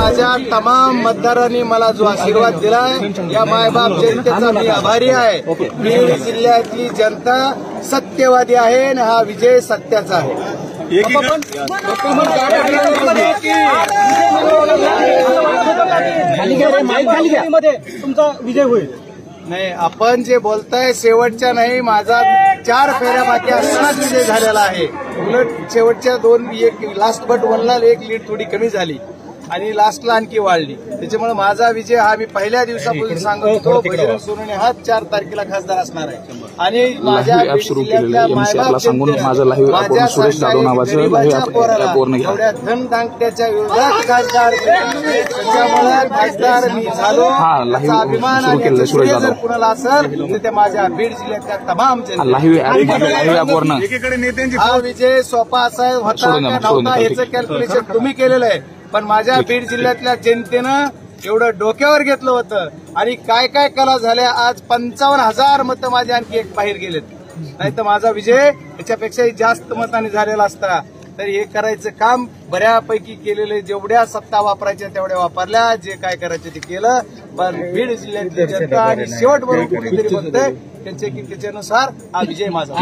माझ्या तमाम मतदारांनी मला जो आशीर्वाद दिलाय या मायबाप जनतेचा मी आभारी आहे। बीड जिल्ह्यातली जनता सत्यवादी आहे आणि हा विजय सत्याचा आहे। तुमचा विजय होईल नाही, आपण जे बोलताय शेवटच्या नाही, माझा 4 फेऱ्या बाकी असतानाच विजय झालेला आहे। उलट शेवटच्या 2 लास्ट बट 1ला 1 लीड थोडी कमी झाली आणि लास्टला आणखी वाढली। त्याच्यामुळे माझा विजय हा मी पहिल्या दिवसापासून सांगत होतो, बजरंग सोनवणे हा 4 तारखेला खासदार असणार आहे आणि माझ्या जिल्ह्यातल्या मायबाप माझ्या सुरेश जाधव नावाच्या पोराला एवढ्या धनदांगट्याच्या विरोधात खासदार त्याच्यामुळे खासदार मी झालो, त्याचा अभिमान आणि जर कुणाला असेल तर ते माझ्या बीड जिल्ह्यातल्या तमाम जनता। एकीकडे नेत्यांची हा विजय सोपा असा होता नव्हता याचं कॅल्क्युलेशन तुम्ही केलेलं आहे, पण माझ्या बीड जिल्ह्यातल्या जनतेनं एवढं डोक्यावर घेतलं होतं आणि काय काय कला झाल्या। आज 55,000 मतं माझे आणखी एक बाहेर गेलेत, नाही तर माझा विजय याच्यापेक्षाही जास्त मतांनी झालेला असता। तर हे करायचं काम बऱ्यापैकी केलेलं, जेवढ्या सत्ता वापरायच्या तेवढ्या वापरल्या, जे काय करायचं ते केलं। पण बीड जिल्ह्यातली जनता आणि शेवटवरून कुठेतरी बोलतंय त्यांचे की त्याच्यानुसार हा विजय माझा।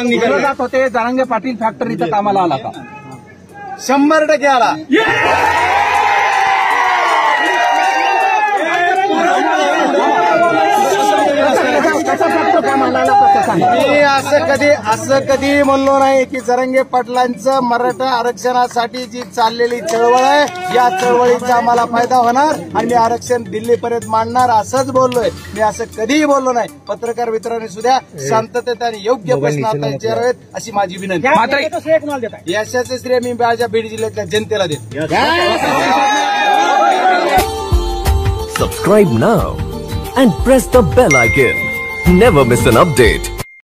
विरोधात होते जरांगे पाटील फॅक्टरीच्या कामाला आला का? 100% आला। मी असं कधी म्हणलो नाही की जरांगे पाटलांचं मराठा आरक्षणासाठी जी चाललेली चळवळ आहे या चळवळीचा आम्हाला फायदा होणार आणि मी आरक्षण दिल्लीपर्यंत मांडणार असंच बोललोय। मी असं कधीही बोललो नाही। पत्रकार मित्रांनी सुद्धा शांततेत आणि योग्य प्रश्न आता विचारावेत अशी माझी विनंती। यशाचं श्रेय मी माझ्या बीड जिल्ह्यातल्या जनतेला देतो। Subscribe now and press the bell icon. Never miss an update.